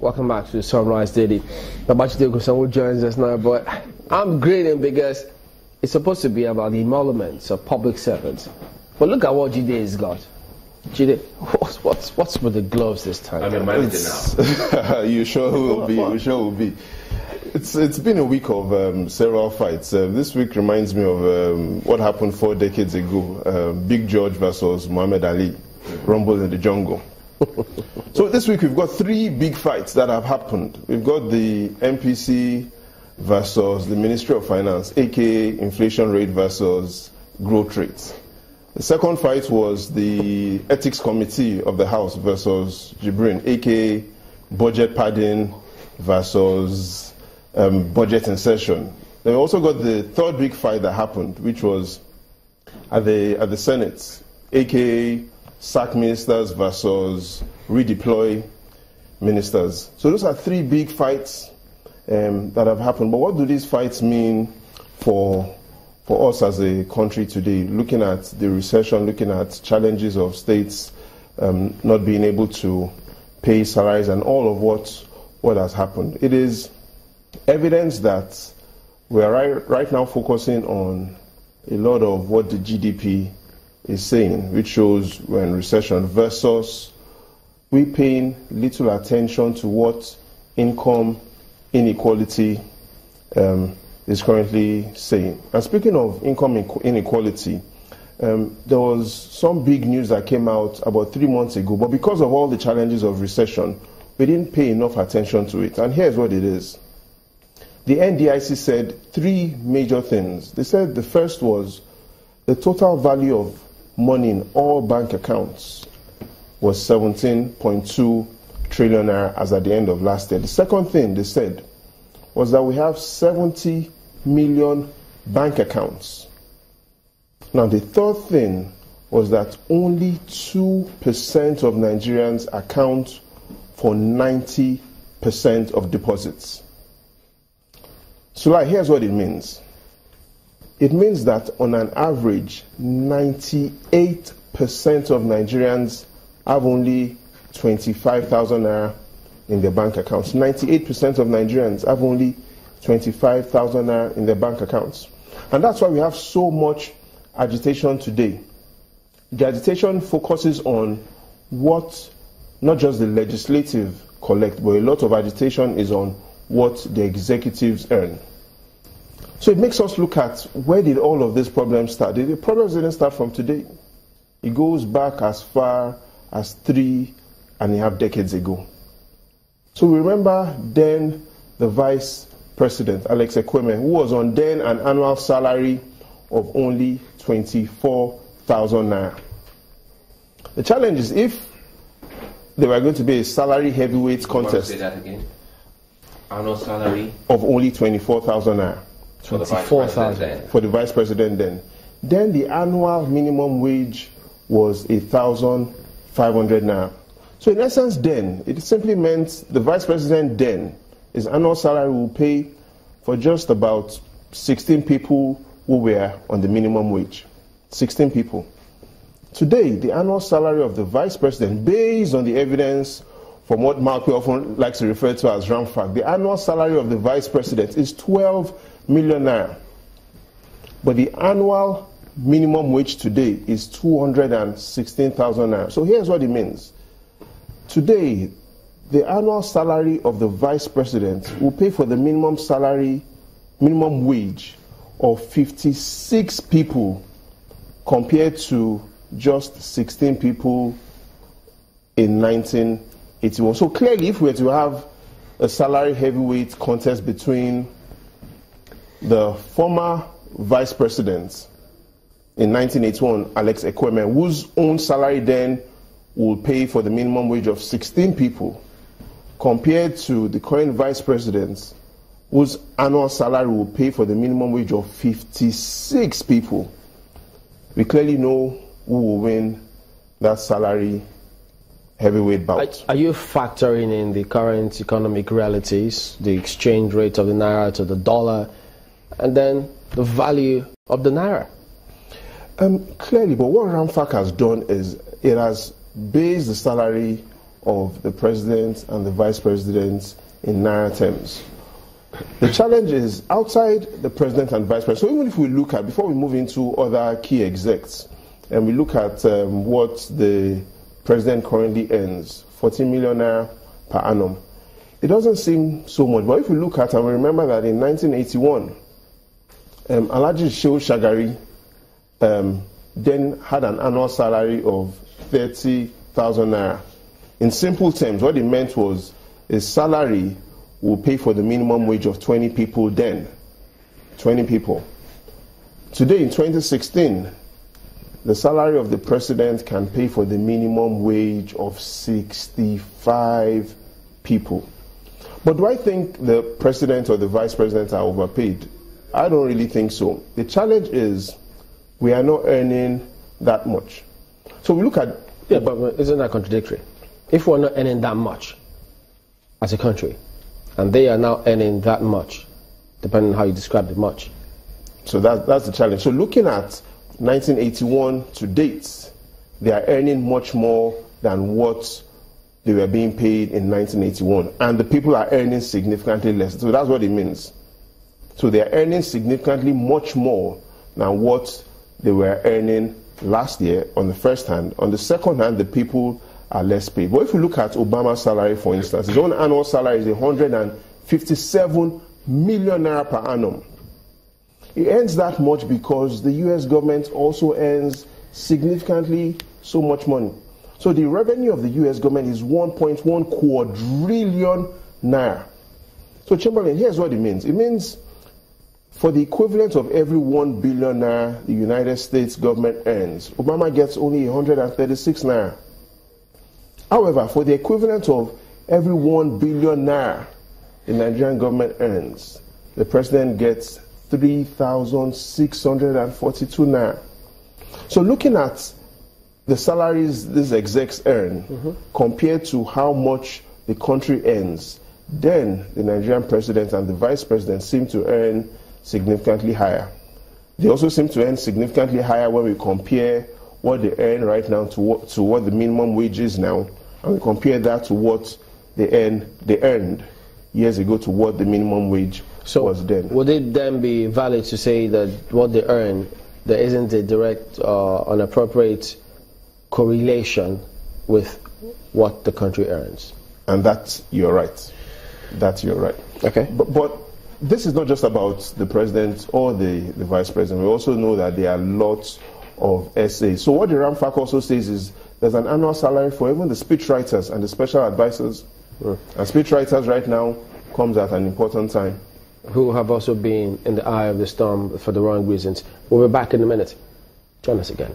Welcome back to Sunrise Daily. Babajide Ogunsanwo joins us now, but I'm grinning because it's supposed to be about the emoluments of public servants. But look at what Jide has got. Jide, what's with the gloves this time? I'm a manager now. You sure will be. You sure will be. It's been a week of several fights. This week reminds me of what happened 4 decades ago. Big George versus Muhammad Ali, Rumble in the Jungle. So this week we've got 3 big fights that have happened. We've got the MPC versus the Ministry of Finance, aka inflation rate versus growth rates. The second fight was the Ethics Committee of the House versus Jibrin, aka budget padding versus budget insertion. Then we also got the third big fight that happened, which was at the Senate, aka sack ministers versus redeploy ministers. So those are 3 big fights that have happened. But what do these fights mean for us as a country today, looking at the recession, looking at challenges of states not being able to pay salaries and all of what has happened? It is evidence that we are right now focusing on a lot of what the GDP is saying, which shows we're in recession, versus we paying little attention to what income inequality is currently saying. And speaking of income inequality, there was some big news that came out about 3 months ago, but because of all the challenges of recession, we didn't pay enough attention to it. And here's what it is. The NDIC said 3 major things. They said the first was the total value of money in all bank accounts was 17.2 trillion naira as at the end of last year. The second thing they said was that we have 70 million bank accounts. Now the third thing was that only 2% of Nigerians account for 90% of deposits. So here's what it means. It means that on an average, 98% of Nigerians have only 25,000 naira in their bank accounts. 98% of Nigerians have only 25,000 naira in their bank accounts. And that's why we have so much agitation today. The agitation focuses on what not just the legislative collect, but a lot of agitation is on what the executives earn. So it makes us look at where did all of these problems start. The problems didn't start from today. It goes back as far as 3.5 decades ago. So we remember then the Vice President, Alex Ekweme, who was on then an annual salary of only 24,000 naira. The challenge is if there were going to be a salary heavyweight contest. Say that again. Annual salary of only 24,000 naira. 24,000 for the Vice President then the annual minimum wage was 1,500 naira. So in essence then, it simply meant the Vice President then, his annual salary will pay for just about 16 people who were on the minimum wage. 16 people. Today, the annual salary of the Vice President, based on the evidence from what Mark often likes to refer to as RAMFAC, the annual salary of the Vice President is 12 million naira. But the annual minimum wage today is 216,000 naira. So here's what it means. Today, the annual salary of the Vice President will pay for the minimum wage of 56 people compared to just 16 people in 1981. So clearly, if we were to have a salary heavyweight contest between the former Vice President in 1981, Alex Ekweme, whose own salary then will pay for the minimum wage of 16 people, compared to the current Vice President, whose annual salary will pay for the minimum wage of 56 people, we clearly know who will win that salary heavyweight bout. Are you factoring in the current economic realities, the exchange rate of the naira to the dollar, and then the value of the naira? Clearly, but what RAMFAC has done is it has based the salary of the president and the vice president in Naira terms. The challenge is outside the president and vice president. So even if we look at, before we move into other key execs, and we look at what the president currently earns, 14 million naira per annum, it doesn't seem so much. But if we look at, and we remember that in 1981, Alhaji Shehu Shagari then had an annual salary of 30,000 naira. In simple terms, what it meant was his salary will pay for the minimum wage of 20 people then. 20 people. Today, in 2016, the salary of the president can pay for the minimum wage of 65 people. But do I think the president or the vice president are overpaid? I don't really think so. The challenge is we are not earning that much. So we look at... Yeah, but isn't that contradictory? If we're not earning that much as a country, and they are now earning that much, depending on how you describe the much. So that's the challenge. So looking at 1981 to date, they are earning much more than what they were being paid in 1981. And the people are earning significantly less. So that's what it means. So they are earning significantly much more than what they were earning last year on the first hand. On the second hand, the people are less paid. But if you look at Obama's salary, for instance, his own annual salary is 157 million naira per annum. He earns that much because the US government also earns significantly so much money. So the revenue of the US government is 1.1 quadrillion naira. So Chamberlain, here's what it means. It means for the equivalent of every 1 billion naira the United States government earns, Obama gets only 136 naira. However, for the equivalent of every 1 billion naira the Nigerian government earns, the president gets 3,642 naira. So looking at the salaries these execs earn compared to how much the country earns, then the Nigerian president and the vice president seem to earn significantly higher. They also seem to earn significantly higher when we compare what they earn right now to what the minimum wage is now, and we compare that to what they earned years ago to what the minimum wage was then. Would it then be valid to say that what they earn, there isn't a direct or appropriate correlation with what the country earns? And that you're right. That you're right. Okay. But this is not just about the president or the vice president. We also know that there are lots of essays. So what the RAMFAC also says is there's an annual salary for even the speechwriters and the special advisors. And speechwriters right now comes at an important time. Who have also been in the eye of the storm for the wrong reasons. We'll be back in a minute. Join us again.